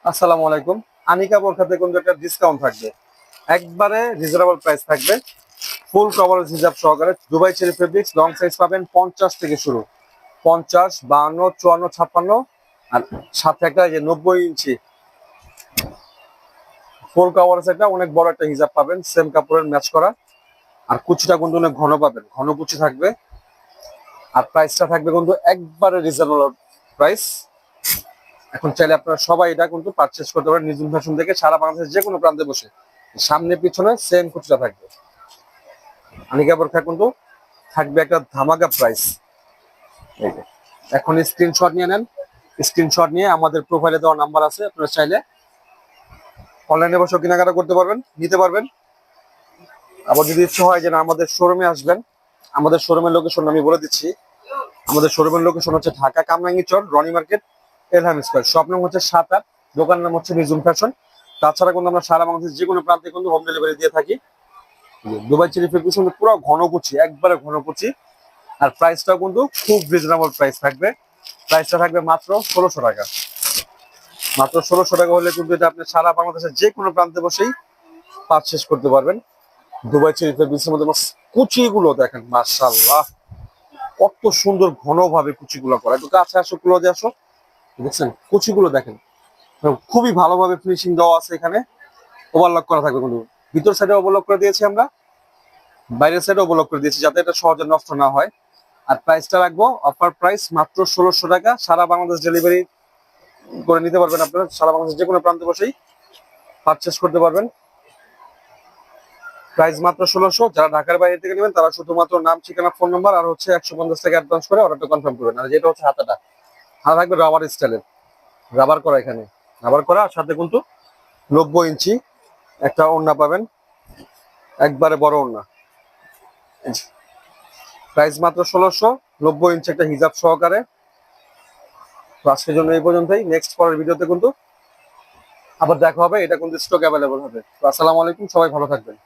আসসালামু আলাইকুম। আনিকা বোরখাতে কিন্তু একটা ডিসকাউন্ট থাকবে, একবারে রিজনেবল প্রাইস থাকবে। ফুল কভারেজ হিজাব সহকারে Dubai cherry fabrics long size পাবেন 50 থেকে শুরু, 50, 52, 54, 56, আর সাথে একটা এই যে 90 ইঞ্চি ফুল কভারেজ একটা অনেক বড় একটা হিজাব পাবেন, সেম কাপড়ের ম্যাচ করা। আর কুচিটা কিন্তু অনেক ঘন পাবেন, ঘন কুচি থাকবে। আর প্রাইসটা থাকবে কিন্তু একবারে রিজনেবল প্রাইস। এখন চাইলে আপনারা সবাই এটা কিন্তু পারচেস করতে পারেন নিজুম ফ্যাশন থেকে, সারা বাংলাদেশের যে কোনো প্রান্তে বসে। সামনে পিছনে সেম খুচরা থাকবে। আনিকা বোরখা কিন্তু থাকবে একটা ধামাকা প্রাইস। এই যে এখন স্ক্রিনশট নিয়ে নেন, স্ক্রিনশট নিয়ে আমাদের প্রোফাইলে দেওয়া নাম্বার আছে, আপনারা চাইলে অনলাইনে বসে কেনাকাটা করতে পারবেন, নিতে পারবেন। আবার যদি ইচ্ছে হয় যে না আমাদের শোরুমে আসবেন, আমাদের শোরুমের লোকেশন আমি বলে দিচ্ছি। আমাদের শোরুমের লোকেশন হচ্ছে Dhaka Kamrangirchar Rony market, Elham square. Shop নাম হচ্ছে 7-8, দোকান নাম হচ্ছে নিজুম ফ্যাশন। তাছাড়া কিন্তু আমরা সারা বাংলাদেশের যে কোনো প্রান্তে কিন্তু হোম ডেলিভারি দিয়ে থাকি। দুবাই চেরি ফেব্রিক্স কিন্তু পুরো ঘন কুচি, একবারে ঘন কুচি। আর প্রাইসটাও কিন্তু খুব রিজনেবল প্রাইস থাকবে। প্রাইসটা থাকবে মাত্র 1600 টাকা। মাত্র 1600 টাকা হলে কিন্তু এটা আপনি সারা বাংলাদেশের যে কোনো প্রান্তে বসেই পারচেস করতে পারবেন। দুবাই চেরি ফেব্রিক্সের মধ্যে কুচিগুলো দেখেন, মাশাআল্লাহ কত সুন্দর ঘন ভাবে কুচিগুলো করা। একটু কাছে আসো, ক্লোজে আসো, দেখছেন কুচিগুলো দেখেন, খুবই ভালোভাবে ফিনিশিং দেওয়া আছে। এখানে ওভারলক করা থাকবে, কিন্তু ভিতর সাইডে ওভারলক করে দিয়েছি আমরা, বাইরের সাইডে ওভারলক করে দিয়েছি যাতে এটা সহজে নষ্ট না হয়। আর প্রাইসটা রাখবো অফার প্রাইস মাত্র 1600 টাকা। সারা বাংলাদেশ ডেলিভারি করে নিতে পারবেন আপনারা, সারা বাংলাদেশ যে কোনো প্রান্তে বসেই পারচেস করতে পারবেন। প্রাইস মাত্র 1600। যারা ঢাকার বাইরে থেকে নেবেন তারা শুধুমাত্র নাম, ঠিকানা, ফোন নাম্বার আর হচ্ছে 150 টাকা অ্যাডভান্স করে অর্ডারটা কনফার্ম করবেন। আর যেটা হচ্ছে হাতাটা, হাতা থাকবে রাবার স্টাইলের, রাবার করা, এখানে রাবার করা। আর সাথে কিন্তু 90 ইঞ্চি একটা ওড়না পাবেন, একবারে বড় ওড়না। প্রাইস মাত্র 1600, 90 ইঞ্চি একটা হিজাব সহকারে। তো আজকের জন্য এই পর্যন্তই। নেক্সট পরের ভিডিওতে কিন্তু আবার দেখা হবে, এটা কিন্তু স্টক অ্যাভেলেবল হবে। তো আসসালামু আলাইকুম, সবাই ভালো থাকবেন।